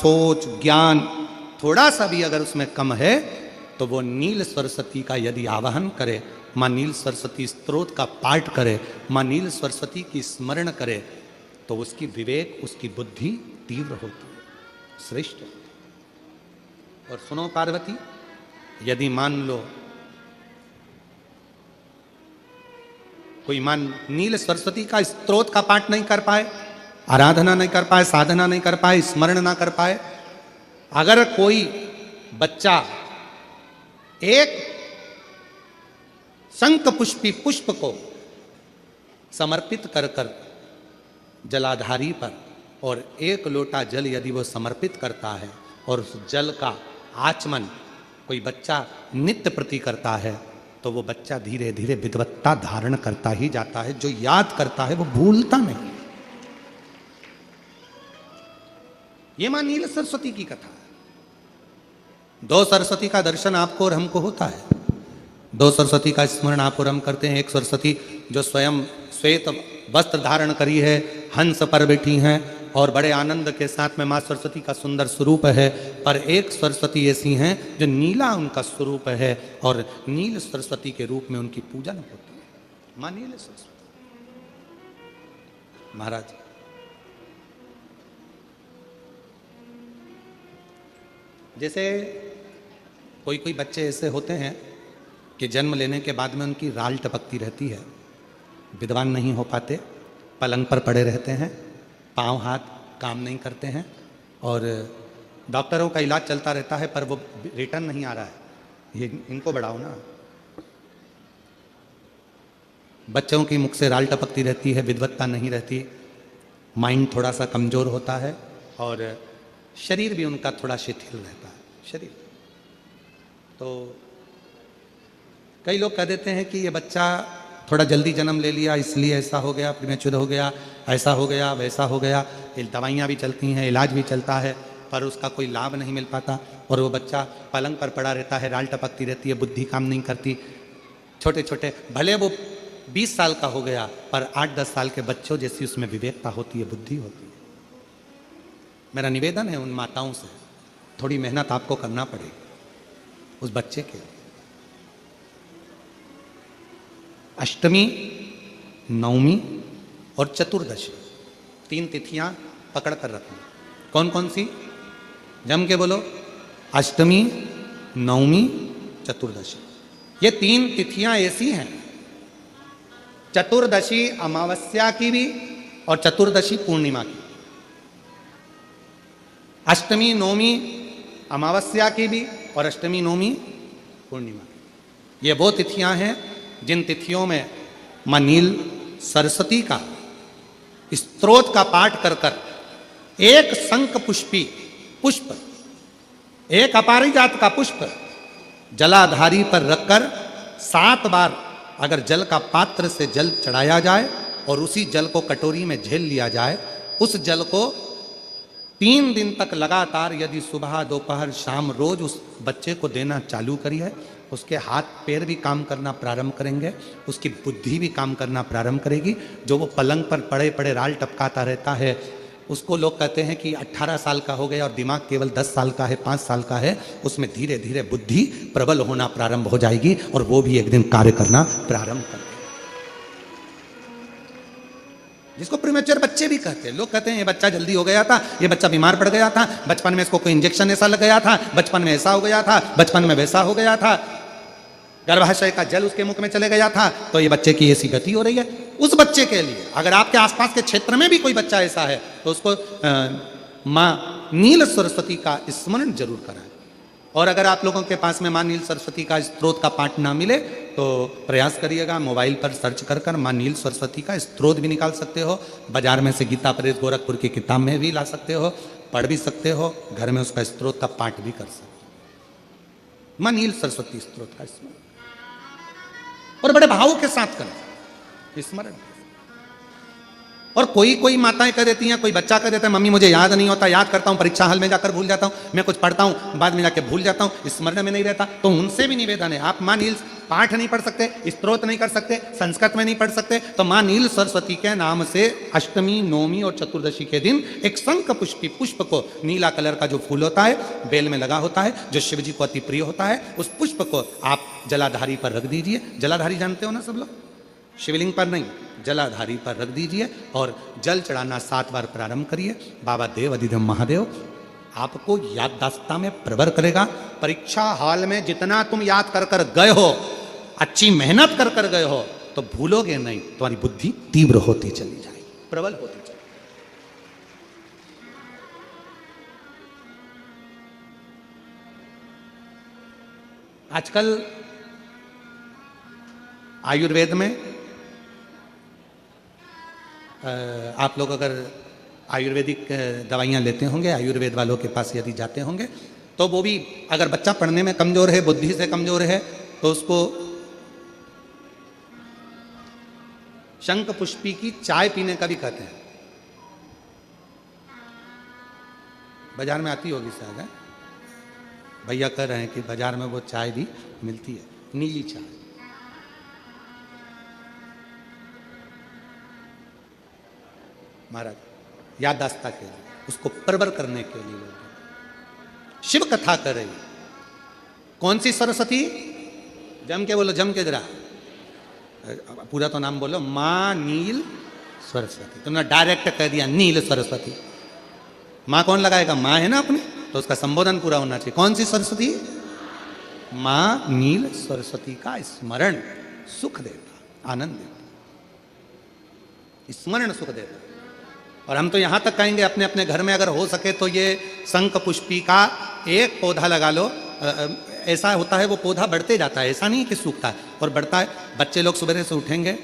सोच, ज्ञान थोड़ा सा भी अगर उसमें कम है तो वो नील सरस्वती का यदि आवाहन करे, माँ नील सरस्वती स्तोत्र का पाठ करे, माँ नील सरस्वती की स्मरण करे, तो उसकी विवेक, उसकी बुद्धि तीव्र होती है, श्रेष्ठ होती है। और सुनो पार्वती, यदि मान लो कोई मान नील सरस्वती का स्तोत्र का पाठ नहीं कर पाए, आराधना नहीं कर पाए, साधना नहीं कर पाए, स्मरण ना कर पाए, अगर कोई बच्चा एक शंख पुष्पी पुष्प को समर्पित कर कर जलाधारी पर और एक लोटा जल यदि वो समर्पित करता है और उस जल का आचमन कोई बच्चा नित्य प्रति करता है, तो वो बच्चा धीरे धीरे विद्वत्ता धारण करता ही जाता है। जो याद करता है वो भूलता नहीं। ये मां नील सरस्वती की कथा है। दो सरस्वती का दर्शन आपको और हमको होता है, दो सरस्वती का स्मरण आप और हम करते हैं। एक सरस्वती जो स्वयं श्वेत वस्त्र धारण करी है, हंस पर बैठी हैं और बड़े आनंद के साथ में माँ सरस्वती का सुंदर स्वरूप है। पर एक सरस्वती ऐसी हैं जो नीला उनका स्वरूप है और नील सरस्वती के रूप में उनकी पूजन होती है। माँ नील सरस्वती। महाराज जैसे कोई कोई बच्चे ऐसे होते हैं कि जन्म लेने के बाद में उनकी राल टपकती रहती है, विद्वान नहीं हो पाते, पलंग पर पड़े रहते हैं, पांव हाथ काम नहीं करते हैं और डॉक्टरों का इलाज चलता रहता है पर वो रिटर्न नहीं आ रहा है। ये इनको बढ़ाओ ना। बच्चों की मुख से राल टपकती रहती है, विद्वत्ता नहीं रहती, माइंड थोड़ा सा कमजोर होता है और शरीर भी उनका थोड़ा शिथिल रहता है। शरीर तो कई लोग कह देते हैं कि ये बच्चा थोड़ा जल्दी जन्म ले लिया इसलिए ऐसा हो गया, प्रीमेच्योर हो गया, ऐसा हो गया, वैसा हो गया। दवाइयाँ भी चलती हैं, इलाज भी चलता है पर उसका कोई लाभ नहीं मिल पाता और वो बच्चा पलंग पर पड़ा रहता है, राल टपकती रहती है, बुद्धि काम नहीं करती। छोटे छोटे भले वो 20 साल का हो गया पर 8-10 साल के बच्चों जैसी उसमें विवेकता होती है, बुद्धि होती है। मेरा निवेदन है उन माताओं से, थोड़ी मेहनत आपको करना पड़ेगी उस बच्चे के। अष्टमी, नवमी और चतुर्दशी 3 तिथियां पकड़ कर रखना। कौन कौन सी? जम के बोलो। अष्टमी, नवमी, चतुर्दशी। ये 3 तिथियां ऐसी हैं, चतुर्दशी अमावस्या की भी और चतुर्दशी पूर्णिमा की। अष्टमी नवमी अमावस्या की भी और अष्टमी नवमी पूर्णिमा की। ये वो तिथियां हैं जिन तिथियों में मां नील सरस्वती का स्तोत्र का पाठ कर कर एक शंख पुष्पी पुष्प, एक अपारिजात का पुष्प जलाधारी पर रखकर 7 बार अगर जल का पात्र से जल चढ़ाया जाए और उसी जल को कटोरी में झेल लिया जाए, उस जल को 3 दिन तक लगातार यदि सुबह दोपहर शाम रोज उस बच्चे को देना चालू करिए, उसके हाथ पैर भी काम करना प्रारंभ करेंगे, उसकी बुद्धि भी काम करना प्रारंभ करेगी। जो वो पलंग पर पड़े पड़े राल टपकाता रहता है, उसको लोग कहते हैं कि 18 साल का हो गया और दिमाग केवल 10 साल का है, 5 साल का है, उसमें धीरे धीरे बुद्धि प्रबल होना प्रारंभ हो जाएगी और वो भी एक दिन कार्य करना प्रारंभ करेगा। जिसको प्रीमेच्योर बच्चे भी कहते हैं। लोग कहते हैं ये बच्चा जल्दी हो गया था, ये बच्चा बीमार पड़ गया था, बचपन में इसको कोई इंजेक्शन ऐसा लग गया था, बचपन में ऐसा हो गया था, बचपन में वैसा हो गया था, गर्भाशय का जल उसके मुख में चले गया था, तो ये बच्चे की ऐसी गति हो रही है। उस बच्चे के लिए अगर आपके आसपास के क्षेत्र में भी कोई बच्चा ऐसा है तो उसको मां नील सरस्वती का स्मरण जरूर कराएं। और अगर आप लोगों के पास में मां नील सरस्वती का स्तोत्र का पाठ ना मिले तो प्रयास करिएगा, मोबाइल पर सर्च कर कर मां नील सरस्वती का स्तोत्र भी निकाल सकते हो। बाजार में से गीता प्रेस गोरखपुर की किताब में भी ला सकते हो, पढ़ भी सकते हो, घर में उसका स्तोत्र का पाठ भी कर सकते हो। मां नील सरस्वती स्तोत्र का स्मरण और बड़े भाव के साथ करें स्मरण। और कोई कोई माताएं कह देती हैं, कोई बच्चा कह देता है मम्मी मुझे याद नहीं होता, याद करता हूं परीक्षा हॉल में जाकर भूल जाता हूं, मैं कुछ पढ़ता हूं बाद में जाके भूल जाता हूं, स्मरण में नहीं रहता। तो उनसे भी निवेदन है, आप मां नील पाठ नहीं पढ़ सकते, स्तोत्र नहीं कर सकते, संस्कृत में नहीं पढ़ सकते, तो मां नील सरस्वती के नाम से अष्टमी, नवमी और चतुर्दशी के दिन एक शंख पुष्पी पुष्प को, नीला कलर का जो फूल होता है बेल में लगा होता है, जो शिव जी को अति प्रिय होता है, उस पुष्प को आप जलाधारी पर रख दीजिए। जलाधारी जानते हो ना सब लोग, शिवलिंग पर नहीं, जलाधारी पर रख दीजिए और जल चढ़ाना 7 बार प्रारंभ करिए। बाबा देव अधिदेव महादेव आपको याददाश्ता में प्रवर करेगा। परीक्षा हॉल में जितना तुम याद कर कर गए हो, अच्छी मेहनत कर कर गए हो, तो भूलोगे नहीं, तुम्हारी बुद्धि तीव्र होती चली जाएगी, प्रबल होती चली। आजकल आयुर्वेद में आप लोग अगर आयुर्वेदिक दवाइयाँ लेते होंगे, आयुर्वेद वालों के पास यदि जाते होंगे, तो वो भी अगर बच्चा पढ़ने में कमज़ोर है, बुद्धि से कमज़ोर है, तो उसको शंख पुष्पी की चाय पीने का भी कहते हैं। बाजार में आती होगी शायद, है? भैया कह रहे हैं कि बाजार में वो चाय भी मिलती है, नीली चाय। महाराज याददाश्ता के लिए, उसको प्रबर करने के लिए लोग शिव कथा कर रही। कौन सी सरस्वती? जम के बोलो, जम के जरा, पूरा तो नाम बोलो। मां नील सरस्वती। तुमने डायरेक्ट कह दिया नील सरस्वती। मां कौन लगाएगा? मां है ना अपने, तो उसका संबोधन पूरा होना चाहिए। कौन सी सरस्वती? मां नील सरस्वती का स्मरण सुख देता, आनंद देता, स्मरण सुख देता। और हम तो यहाँ तक कहेंगे अपने अपने घर में अगर हो सके तो ये शंख पुष्पी का एक पौधा लगा लो। ऐसा होता है वो पौधा बढ़ते जाता है, ऐसा नहीं कि सूखता है, और बढ़ता है। बच्चे लोग सुबह से उठेंगे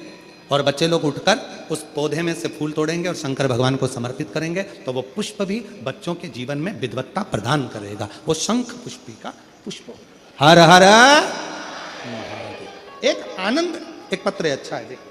और बच्चे लोग उठकर उस पौधे में से फूल तोड़ेंगे और शंकर भगवान को समर्पित करेंगे, तो वो पुष्प भी बच्चों के जीवन में विद्वत्ता प्रदान करेगा। वो शंख पुष्पी का पुष्प। हर हर महादेव। एक आनंद, एक पत्र अच्छा है, देखो